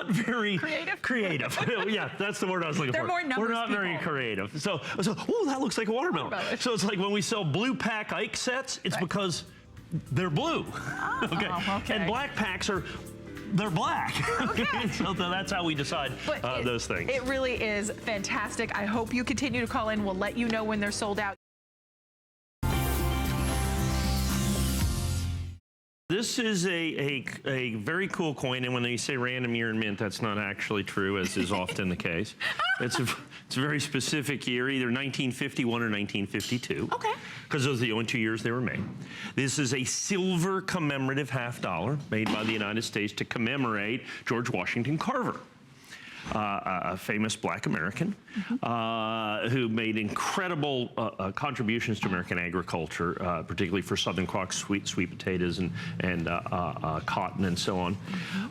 very creative. Yeah, that's the word I was looking for. They're more numbers We're not very creative. So, oh, that looks like a watermelon. So it's like when we sell blue pack Ike sets, it's because they're blue. Okay. And black packs they're black. Okay. So that's how we decide those things. It really is fantastic. I hope you continue to call in. We'll let you know when they're sold out. This is a very cool coin, and when they say random year and mint, that's not actually true, as is often the case. It's a very specific year, either 1951 or 1952. Okay. Because those are the only 2 years they were made. This is a silver commemorative $50 made by the United States to commemorate George Washington Carver. A famous black American who made incredible contributions to American agriculture, particularly for southern crops, sweet potatoes and cotton and so on.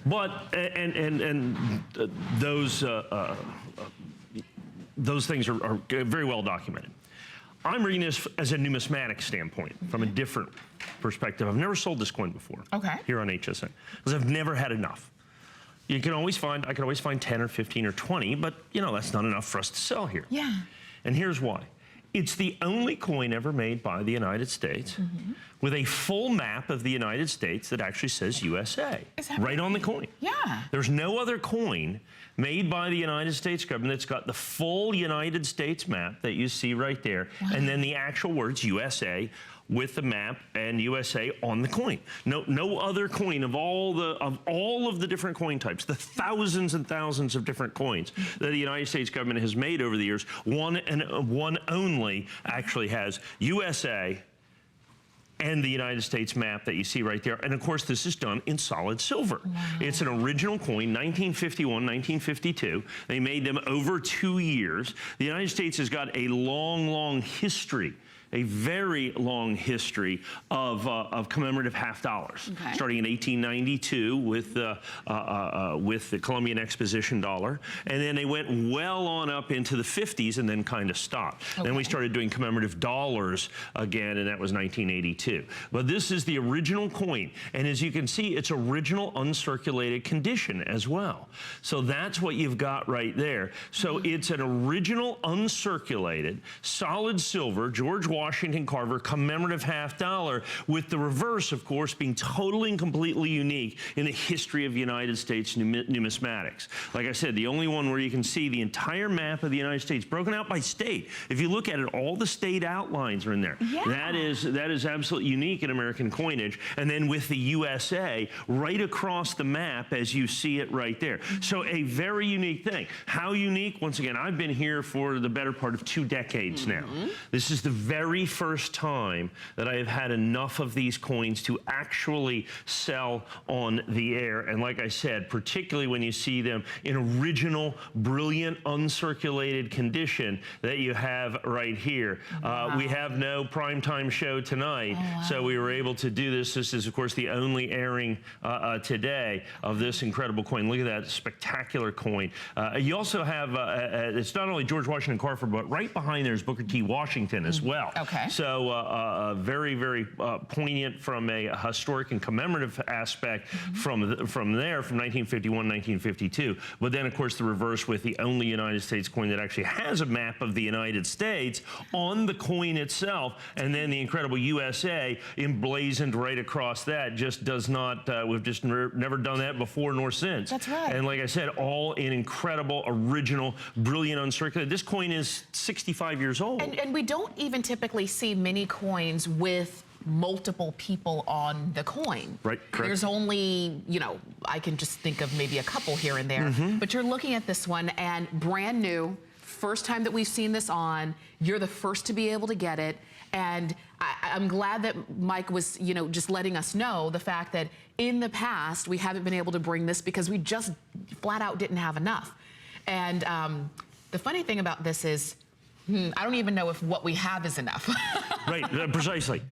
But those things are very well documented. I'm reading this as a numismatic standpoint, from a different perspective. I've never sold this coin before here on HSN, because I've never had enough. I can always find 10 or 15 or 20, but that's not enough for us to sell here. Yeah. And here's why. It's the only coin ever made by the United States with a full map of the United States that actually says USA right on the coin. Yeah. There's no other coin made by the United States government that's got the full United States map that you see right there, and then the actual words USA with the map and USA on the coin. No other coin of all of the different coin types, the thousands and thousands of different coins that the United States government has made over the years, one only actually has USA and the United States map that you see right there. And of course, this is done in solid silver. Wow. It's an original coin, 1951, 1952. They made them over 2 years. The United States has got a long history, a very long history of commemorative half dollars, starting in 1892 with the Columbian Exposition dollar, and then they went well on up into the 50s and then kind of stopped. Then we started doing commemorative dollars again, and that was 1982. But this is the original coin, and as you can see, it's original uncirculated condition as well. So that's what you've got right there. So it's an original uncirculated solid silver George Washington Carver commemorative half dollar, with the reverse, of course, being totally and completely unique in the history of United States numismatics. Like I said, the only one where you can see the entire map of the United States broken out by state. If you look at it, all the state outlines are in there. Yeah. That is absolutely unique in American coinage. And then with the USA right across the map as you see it right there. So a very unique thing. How unique? Once again, I've been here for the better part of 2 decades now. This is the very first time that I have had enough of these coins to actually sell on the air. And like I said, particularly when you see them in original, brilliant, uncirculated condition that you have right here. We have no primetime show tonight, so we were able to do this. This is, of course, the only airing today of this incredible coin. Look at that spectacular coin. You also have, it's not only George Washington Carver, but right behind there is Booker T. Washington as well. So very, very poignant from a historic and commemorative aspect from there, from 1951, 1952. But then, of course, the reverse with the only United States coin that actually has a map of the United States on the coin itself, and then the incredible USA emblazoned right across that. Just does not, we've just never done that before nor since. That's right. And like I said, all in incredible, original, brilliant, uncirculated. This coin is 65 years old. And we don't even typically see many coins with multiple people on the coin. Right, correct. There's only, you know, I can just think of maybe a couple here and there. But you're looking at this one, and brand new, first time that we've seen this on. You're the first to be able to get it. And I'm glad that Mike was, you know, just letting us know the fact that in the past, we haven't been able to bring this because we just flat out didn't have enough. And the funny thing about this is, I don't even know if what we have is enough. Right, precisely.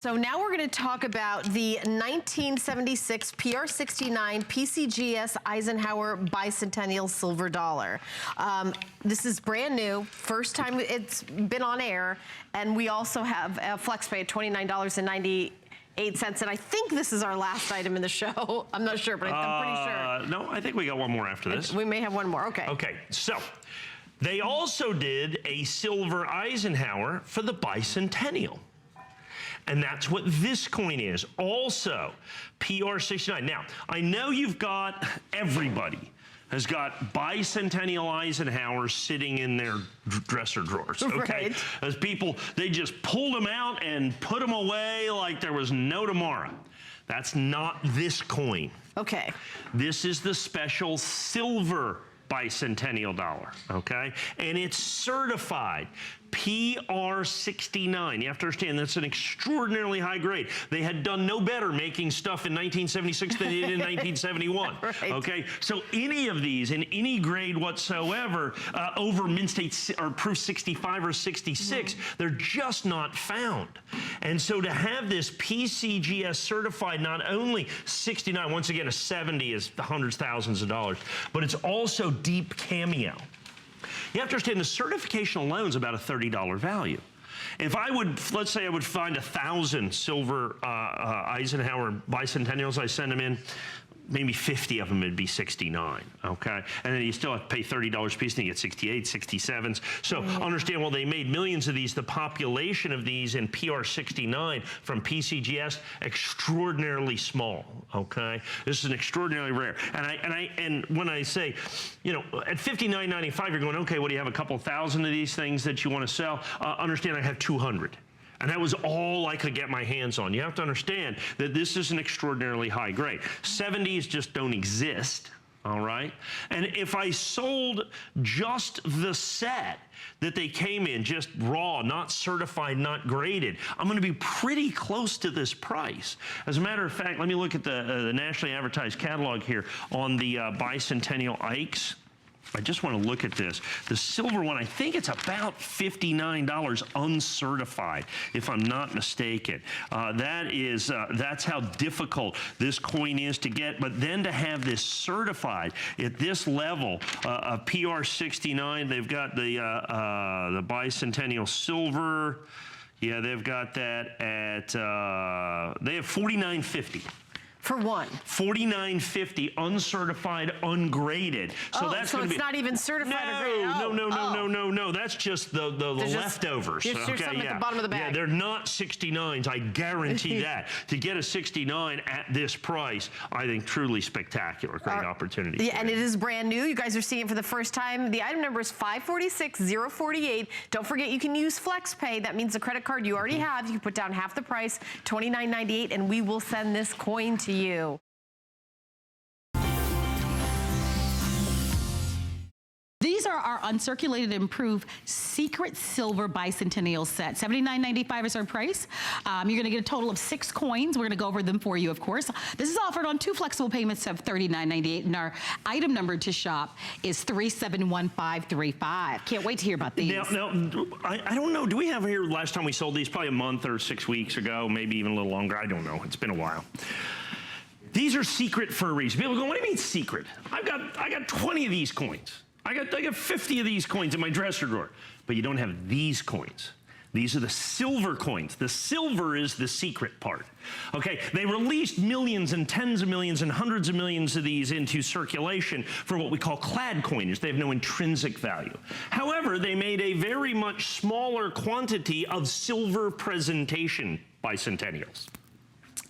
So now we're going to talk about the 1976 PR69 PCGS Eisenhower Bicentennial Silver Dollar. This is brand new, first time it's been on air, and we also have a flex pay at $29.98. And I think this is our last item in the show. I'm not sure, but I'm pretty sure. No, I think we got one more after this. We may have one more, okay. Okay, so they also did a silver Eisenhower for the Bicentennial. And that's what this coin is, also PR69. Now, I know you've got, everybody has got Bicentennial Eisenhowers sitting in their dresser drawers, okay? Right. As people, they just pulled them out and put them away like there was no tomorrow. That's not this coin. Okay. This is the special silver Bicentennial dollar, okay? And it's certified PR69. You have to understand that's an extraordinarily high grade. They had done no better making stuff in 1976 than they did in 1971. Right. Okay, so any of these in any grade whatsoever over Mint State or Proof 65 or 66, they're just not found. And so to have this PCGS certified, not only 69, once again a 70 is the hundreds, thousands of dollars, but it's also deep cameo. You have to understand the certification alone is about a $30 value. If I would, let's say I would find 1,000 silver Eisenhower Bicentennials, I send them in, maybe 50 of them would be 69, okay? And then you still have to pay $30 a piece, and you get 68, 67s. So understand, while they made millions of these, the population of these in PR69 from PCGS, extraordinarily small, okay? This is an extraordinarily rare. And when I say, you know, at $59.95, you're going, okay, what do you have, a couple thousand of these things that you want to sell? Understand, I have 200. And that was all I could get my hands on. You have to understand that this is an extraordinarily high grade. 70s just don't exist, all right? And if I sold just the set that they came in, just raw, not certified, not graded, I'm gonna be pretty close to this price. As a matter of fact, let me look at the nationally advertised catalog here on the Bicentennial Ikes. I just want to look at this. The silver one, I think it's about $59 uncertified, if I'm not mistaken. That's how difficult this coin is to get. But then to have this certified at this level of PR69, they've got the Bicentennial silver. Yeah, they've got that at they have $49.50. For one. $49.50 uncertified, ungraded. So that's so it's not even certified or graded. No. That's just the leftovers. Just something at the bottom of the bag. Yeah, they're not 69s. I guarantee that. To get a 69 at this price, I think truly spectacular. Great opportunity. Yeah, and it is brand new. You guys are seeing it for the first time. The item number is 546048. Don't forget, you can use FlexPay. That means the credit card you already have. You can put down half the price, $29.98, and we will send this coin to you. These are our uncirculated improved secret silver bicentennial set. $79.95 is our price. You're gonna get a total of 6 coins. We're gonna go over them for you, of course. This is offered on 2 flexible payments of $39.98, and our item number to shop is 371535. Can't wait to hear about these. Now, I don't know, do we have here last time we sold these? Probably a month or 6 weeks ago, maybe even a little longer. I don't know, it's been a while. These are secret for a reason. People go, what do you mean secret? I got 20 of these coins. I got 50 of these coins in my dresser drawer. But you don't have these coins. These are the silver coins. The silver is the secret part. Okay, they released millions and tens of millions and hundreds of millions of these into circulation for what we call clad coinage. They have no intrinsic value. However, they made a very much smaller quantity of silver presentation bicentennials.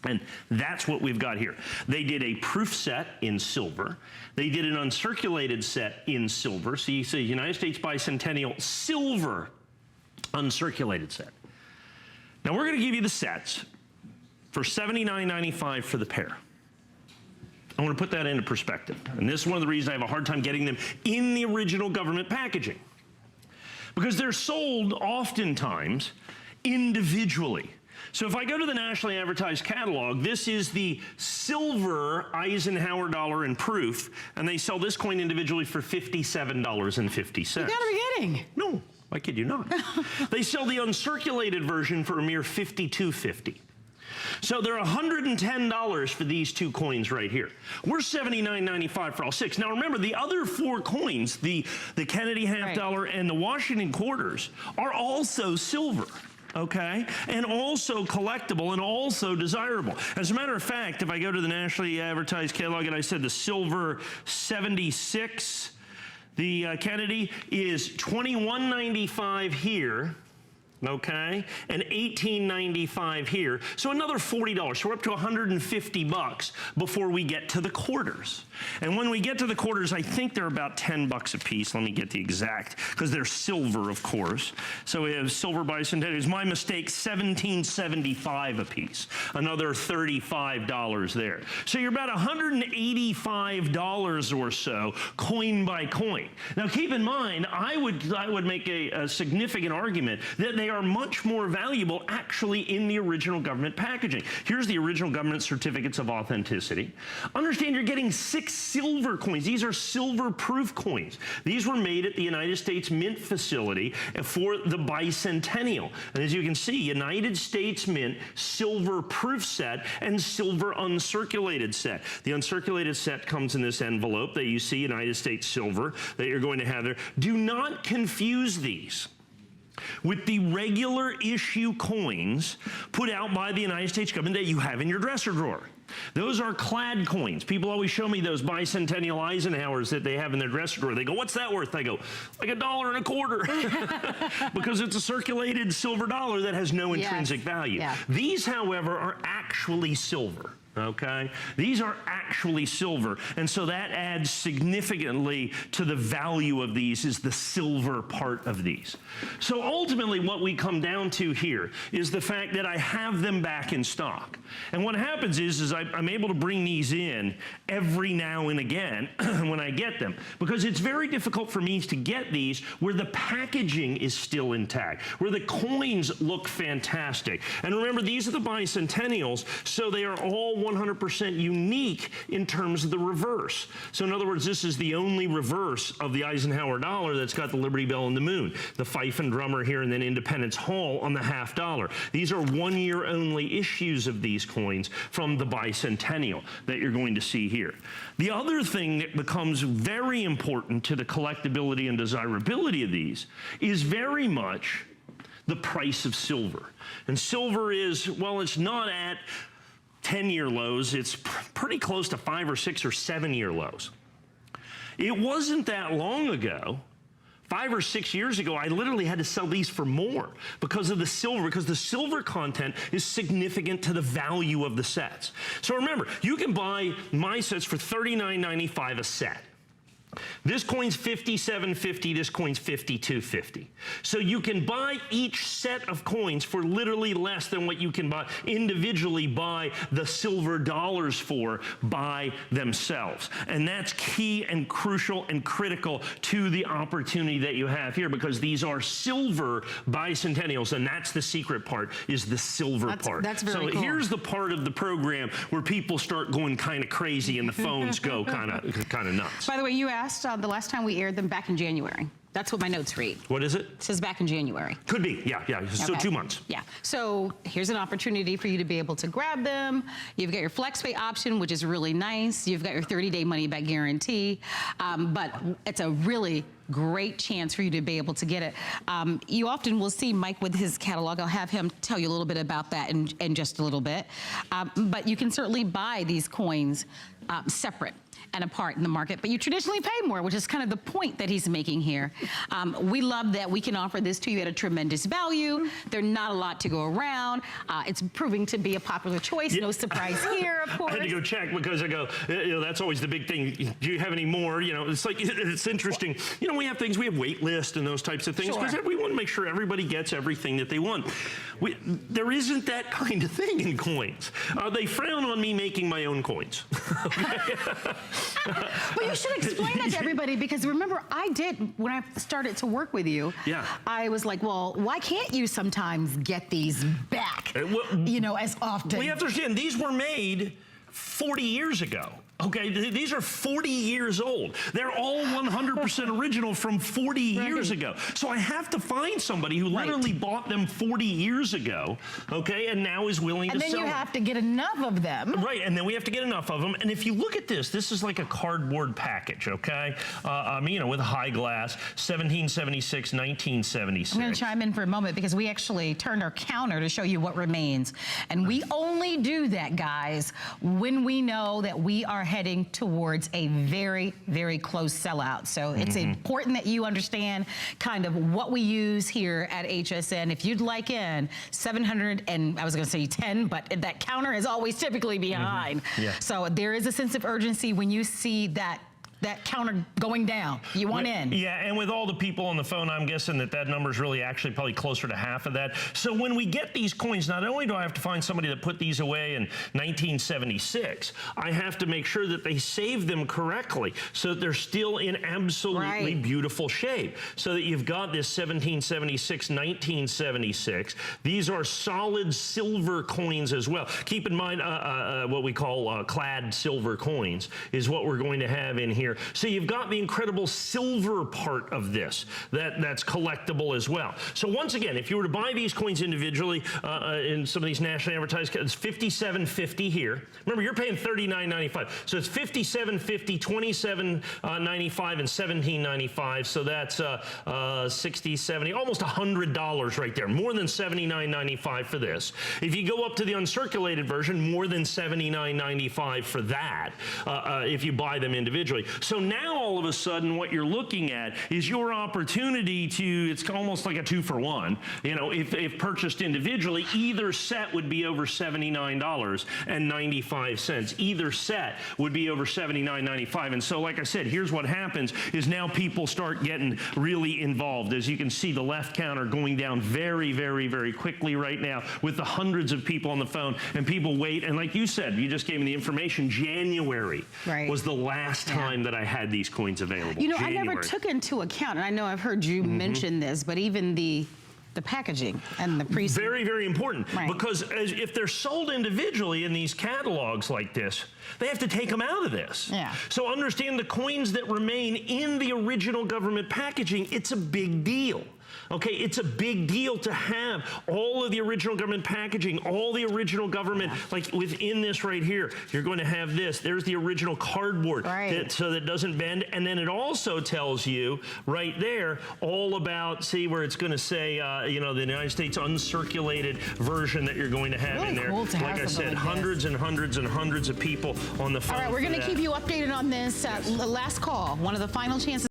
And that's what we've got here. They did a proof set in silver. They did an uncirculated set in silver. So you see United States Bicentennial silver uncirculated set. Now we're going to give you the sets for $79.95 for the pair. I want to put that into perspective. And this is one of the reasons I have a hard time getting them in the original government packaging. Because they're sold oftentimes individually. So if I go to the nationally advertised catalog, this is the silver Eisenhower dollar in proof, and they sell this coin individually for $57.50. You gotta be kidding. No, I kid you not. They sell the uncirculated version for a mere $52.50. So they're $110 for these 2 coins right here. We're $79.95 for all 6. Now remember, the other 4 coins, the Kennedy half dollar and the Washington quarters, are also silver. Okay, and also collectible and also desirable. As a matter of fact, if I go to the nationally advertised catalog and I said the silver 76, the Kennedy is $21.95 here. Okay, and $18.95 here. So another $40. So we're up to $150 before we get to the quarters. And when we get to the quarters, I think they're about $10 a piece. Let me get the exact, because they're silver, of course. So we have silver bicentennials. My mistake, $17.75 a piece. Another $35 there. So you're about $185 or so, coin by coin. Now keep in mind, I would make a significant argument that they are much more valuable actually in the original government packaging. Here's the original government certificates of authenticity. Understand, you're getting 6 silver coins. These are silver proof coins. These were made at the United States Mint facility for the Bicentennial. And as you can see, United States Mint silver proof set and silver uncirculated set. The uncirculated set comes in this envelope that you see, United States silver, that you're going to have there. Do not confuse these with the regular issue coins put out by the United States government that you have in your dresser drawer. Those are clad coins. People always show me those Bicentennial Eisenhowers that they have in their dresser drawer. They go, what's that worth? I go, like $1.25. Because it's a circulated silver dollar that has no intrinsic value. Yeah. These, however, are actually silver. Okay? These are actually silver, and so that adds significantly to the value of these, is the silver part of these. So ultimately what we come down to here is the fact that I have them back in stock. And what happens is I'm able to bring these in every now and again when I get them, because it's very difficult for me to get these where the packaging is still intact, where the coins look fantastic. And remember, these are the Bicentennials, so they are all 100% unique in terms of the reverse. So in other words, this is the only reverse of the Eisenhower dollar that's got the Liberty Bell and the moon, the fife and drummer here, and then Independence Hall on the half dollar. These are 1 year only issues of these coins from the Bicentennial that you're going to see here. The other thing that becomes very important to the collectability and desirability of these is very much the price of silver. And silver is, well, it's not at 10-year lows, it's pretty close to 5 or 6 or 7 year lows. It wasn't that long ago, 5 or 6 years ago, I literally had to sell these for more because of the silver, because the silver content is significant to the value of the sets. So remember, you can buy my sets for $39.95 a set. This coin's $57.50, this coin's $52.50. So you can buy each set of coins for literally less than what you can buy individually buy the silver dollars for by themselves. And that's key and crucial and critical to the opportunity that you have here, because these are silver Bicentennials, and that's the secret part, is the silver part. That's very cool. So here's the part of the program where people start going kind of crazy and the phones go kind of nuts. By the way, you asked the last time we aired them back in January. That's what my notes read. What is it? It says back in January. Could be, yeah. So Okay. 2 months. Yeah. So here's an opportunity for you to be able to grab them. You've got your FlexPay option, which is really nice. You've got your 30-day money-back guarantee. But it's a really great chance for you to be able to get it. You often will see Mike with his catalog. I'll have him tell you a little bit about that in just a little bit. But you can certainly buy these coins separate and apart in the market, but you traditionally pay more, which is kind of the point that he's making here. We love that we can offer this to you at a tremendous value. There's not a lot to go around. It's proving to be a popular choice. Yeah. No surprise here, of course. I had to go check because I go, that's always the big thing. Do you have any more? It's like, it's interesting. We have things, we have wait lists and those types of things because we want to make sure everybody gets everything that they want. There isn't that kind of thing in coins. They frown on me making my own coins. But you should explain that to everybody, because remember, I did, when I started to work with you, I was like, well, why can't you sometimes get these back, as often? Well, you have to understand, these were made 40 years ago. Okay, these are 40 years old. They're all 100% original from 40 years ago. So I have to find somebody who literally bought them 40 years ago, okay, and now is willing to sell them. And then you have to get enough of them. Right, and then we have to get enough of them. And if you look at this is like a cardboard package, okay? With a high glass, 1776, 1976. I'm going to chime in for a moment because we actually turned our counter to show you what remains. And we only do that, guys, when we know that we are heading towards a very, very close sellout. So it's important that you understand kind of what we use here at HSN. If you'd like in 700 and I was going to say 10, but that counter is always typically behind. So there is a sense of urgency when you see that counter going down. You want in. Yeah, and with all the people on the phone, I'm guessing that number is really actually probably closer to half of that. So when we get these coins, not only do I have to find somebody that put these away in 1976, I have to make sure that they save them correctly so that they're still in absolutely beautiful shape. So that you've got this 1776, 1976. These are solid silver coins as well. Keep in mind what we call clad silver coins is what we're going to have in here here. So you've got the incredible silver part of this that's collectible as well. So once again, if you were to buy these coins individually in some of these nationally advertised, it's $57.50 here. Remember, you're paying $39.95. So it's $57.50, $27.95, and $17.95. So that's 60, 70, almost $100 right there. More than $79.95 for this. If you go up to the uncirculated version, more than $79.95 for that if you buy them individually. So now all of a sudden what you're looking at is your opportunity to, it's almost like a 2-for-1. You know, if purchased individually, either set would be over $79.95. Either set would be over $79.95. And so like I said, here's what happens is now people start getting really involved. As you can see, the left counter going down very, very, very quickly right now with the hundreds of people on the phone, and people wait. And like you said, you just gave me the information, January was the last time that I had these coins available. You know, January. I never took into account, and I know I've heard you mention this, but even the packaging and the pre. Very, very important, because if they're sold individually in these catalogs like this, they have to take them out of this. Yeah. So understand the coins that remain in the original government packaging, it's a big deal. Okay, it's a big deal to have all of the original government packaging, all the original government, like within this right here, you're going to have this. There's the original cardboard, so that it doesn't bend. And then it also tells you right there all about, see where it's going to say, you know, the United States uncirculated version that you're going to have in there. Cool to have like I said, like hundreds and hundreds and hundreds of people on the phone. All right, we're going to keep you updated on this. Last call, one of the final chances.